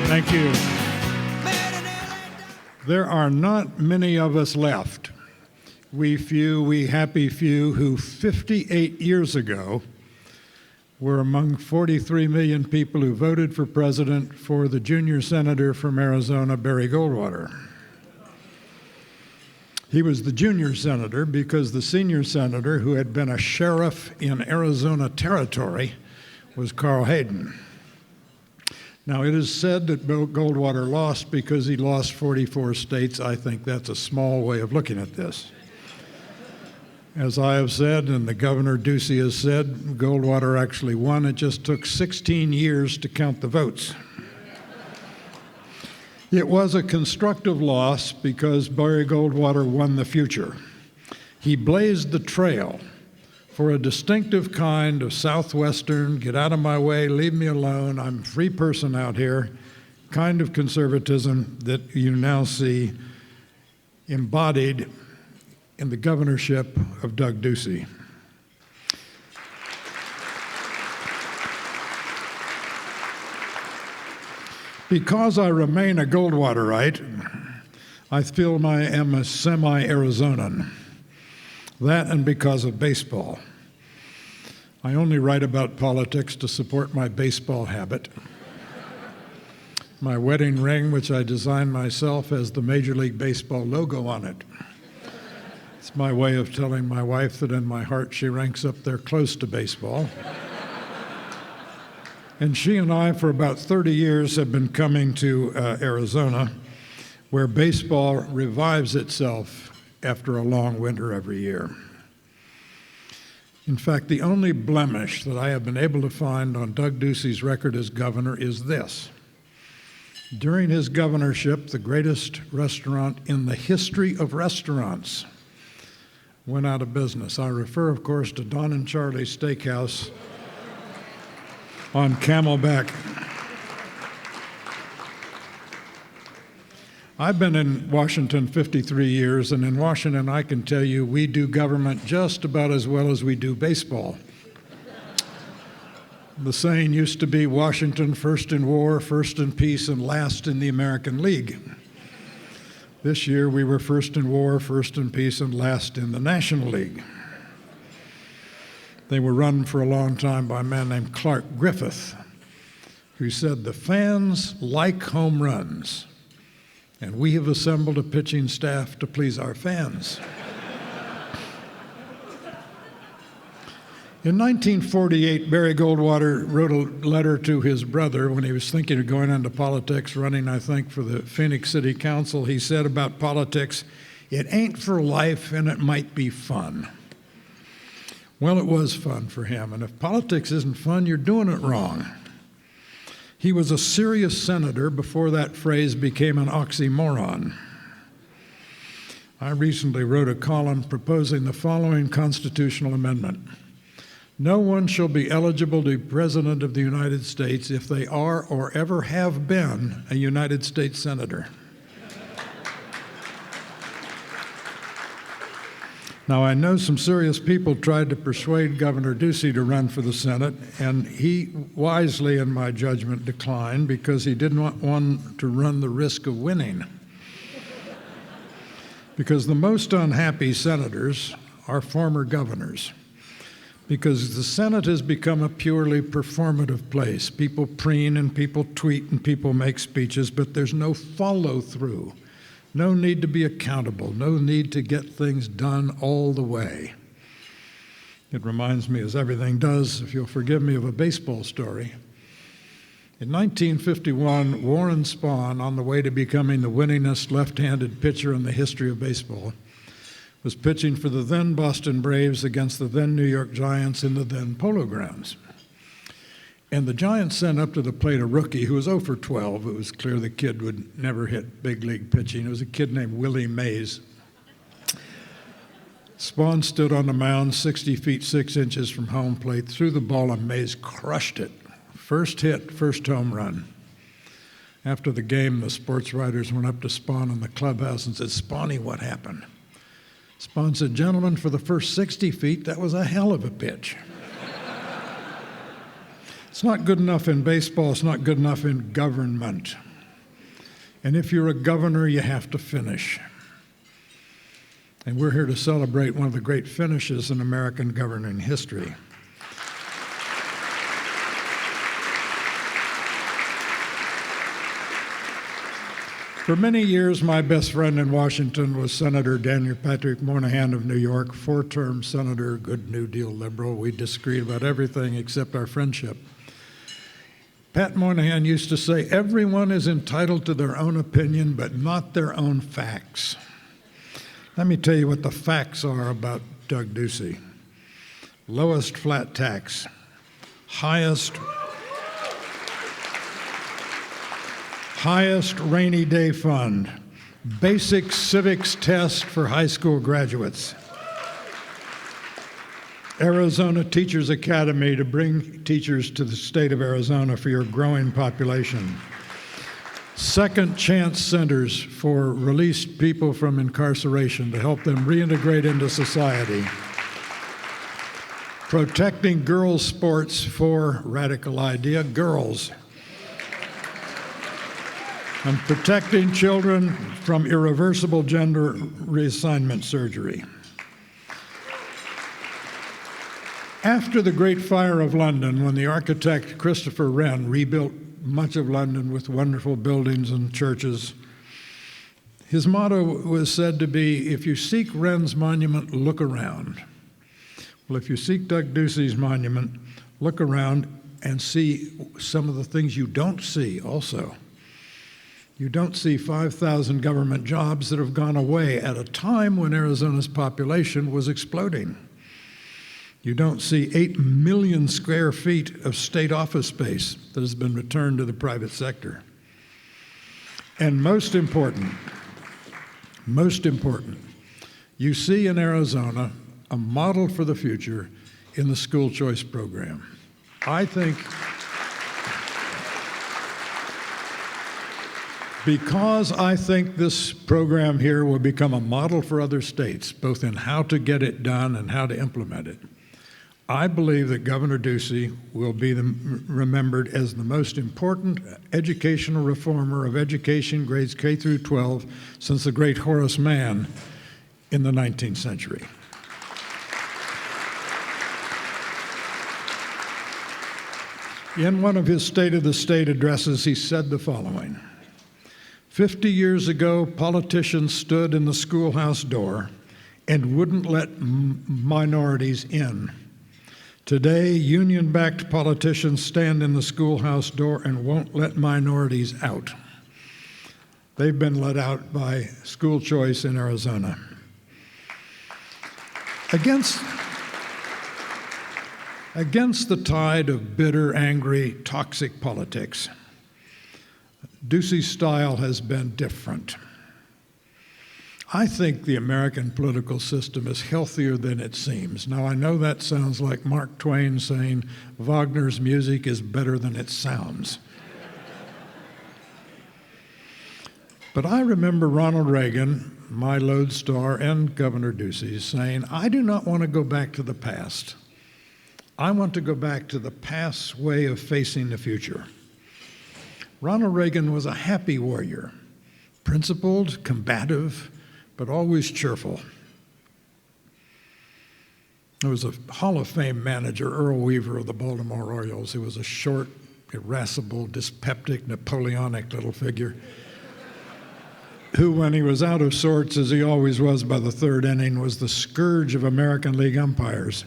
Thank you. There are not many of us left, we happy few, who 58 years ago were among 43 million people who voted for president for the junior senator from Arizona, Barry Goldwater. He was the junior senator because the senior senator, who had been a sheriff in Arizona Territory, was Carl Hayden. Now, it is said that Bill Goldwater lost because he lost 44 states. I think that's a small way of looking at this. As I have said, and the Governor Ducey has said, Goldwater actually won. It just took 16 years to count the votes. It was a constructive loss because Barry Goldwater won the future. He blazed the trail for a distinctive kind of Southwestern, get out of my way, leave me alone, I'm a free person out here, kind of conservatism that you now see embodied in the governorship of Doug Ducey. Because I remain a Goldwaterite, I feel I am a semi-Arizonan. That and because of baseball. I only write about politics to support my baseball habit. My wedding ring, which I designed myself, has the Major League Baseball logo on it. It's my way of telling my wife that in my heart she ranks up there close to baseball. And she and I, for about 30 years, have been coming to Arizona, where baseball revives itself after a long winter every year. In fact, the only blemish that I have been able to find on Doug Ducey's record as governor is this. During his governorship, the greatest restaurant in the history of restaurants went out of business. I refer, of course, to Don and Charlie's Steakhouse on Camelback. I've been in Washington 53 years, and in Washington, I can tell you, we do government just about as well as we do baseball. The saying used to be Washington first in war, first in peace, and last in the American League. This year, we were first in war, first in peace, and last in the National League. They were run for a long time by a man named Clark Griffith, who said, "The fans like home runs, and we have assembled a pitching staff to please our fans." In 1948, Barry Goldwater wrote a letter to his brother when he was thinking of going into politics, running, I think, for the Phoenix City Council. He said about politics, "It ain't for life and it might be fun." Well, it was fun for him, and if politics isn't fun, you're doing it wrong. He was a serious senator before that phrase became an oxymoron. I recently wrote a column proposing the following constitutional amendment. No one shall be eligible to be President of the United States if they are or ever have been a United States Senator. Now, I know some serious people tried to persuade Governor Ducey to run for the Senate, and he wisely, in my judgment, declined because he didn't want to run the risk of winning. Because the most unhappy senators are former governors. Because the Senate has become a purely performative place. People preen and people tweet and people make speeches, but there's no follow-through. No need to be accountable, no need to get things done all the way. It reminds me, as everything does, if you'll forgive me, of a baseball story. In 1951, Warren Spahn, on the way to becoming the winningest left-handed pitcher in the history of baseball, was pitching for the then Boston Braves against the then New York Giants in the then Polo Grounds. And the Giants sent up to the plate a rookie who was 0 for 12. It was clear the kid would never hit big league pitching. It was a kid named Willie Mays. Spahn stood on the mound 60 feet 6 inches from home plate, threw the ball, and Mays crushed it. First hit, first home run. After the game, the sports writers went up to Spahn in the clubhouse and said, "Spahny, what happened?" Spahn said, "Gentlemen, for the first 60 feet, that was a hell of a pitch." It's not good enough in baseball, it's not good enough in government. And if you're a governor, you have to finish. And we're here to celebrate one of the great finishes in American governing history. For many years, my best friend in Washington was Senator Daniel Patrick Moynihan of New York, four-term senator, good New Deal liberal. We disagreed about everything except our friendship. Pat Moynihan used to say, everyone is entitled to their own opinion, but not their own facts. Let me tell you what the facts are about Doug Ducey. Lowest flat tax, highest rainy day fund, basic civics test for high school graduates, Arizona Teachers Academy to bring teachers to the state of Arizona for your growing population, second chance centers for released people from incarceration to help them reintegrate into society, protecting girls' sports for, radical idea, girls, and protecting children from irreversible gender reassignment surgery. After the Great Fire of London, when the architect Christopher Wren rebuilt much of London with wonderful buildings and churches, his motto was said to be, if you seek Wren's monument, look around. Well, if you seek Doug Ducey's monument, look around and see some of the things you don't see also. You don't see 5,000 government jobs that have gone away at a time when Arizona's population was exploding. You don't see 8 million square feet of state office space that has been returned to the private sector. And most important, you see in Arizona a model for the future in the school choice program. Because I think this program here will become a model for other states, both in how to get it done and how to implement it, I believe that Governor Ducey will be remembered as the most important educational reformer of education grades K through 12 since the great Horace Mann in the 19th century. In one of his State of the State addresses, he said the following: 50 years ago, politicians stood in the schoolhouse door and wouldn't let minorities in. Today, union-backed politicians stand in the schoolhouse door and won't let minorities out. They've been let out by school choice in Arizona. Against the tide of bitter, angry, toxic politics, Ducey's style has been different. I think the American political system is healthier than it seems. Now, I know that sounds like Mark Twain saying Wagner's music is better than it sounds. But I remember Ronald Reagan, my lodestar, and Governor Ducey saying, I do not want to go back to the past. I want to go back to the past's way of facing the future. Ronald Reagan was a happy warrior, principled, combative, but always cheerful. There was a Hall of Fame manager, Earl Weaver of the Baltimore Orioles, who was a short, irascible, dyspeptic, Napoleonic little figure, who, when he was out of sorts, as he always was by the third inning, was the scourge of American League umpires.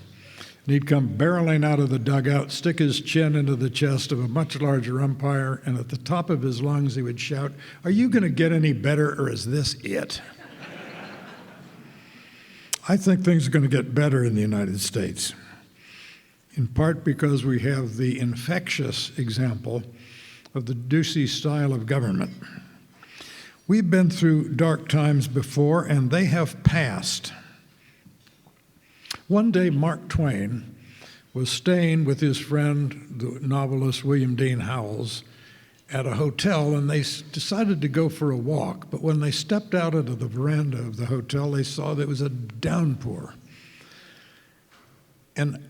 And he'd come barreling out of the dugout, stick his chin into the chest of a much larger umpire, and at the top of his lungs he would shout, "Are you going to get any better, or is this it?" I think things are going to get better in the United States, in part because we have the infectious example of the Ducey style of government. We've been through dark times before, and they have passed. One day, Mark Twain was staying with his friend, the novelist William Dean Howells, at a hotel, and they decided to go for a walk. But when they stepped out into the veranda of the hotel, they saw there was a downpour. And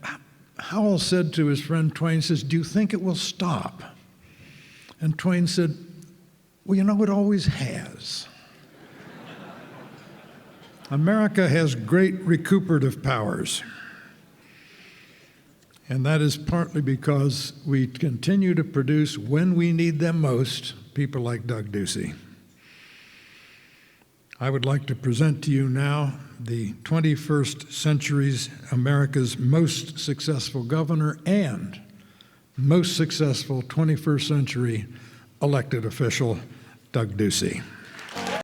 Howells said to his friend Twain, says, "Do you think it will stop?" And Twain said, "Well, you know, it always has." America has great recuperative powers. And that is partly because we continue to produce, when we need them most, people like Doug Ducey. I would like to present to you now the 21st century's America's most successful governor and most successful 21st century elected official, Doug Ducey.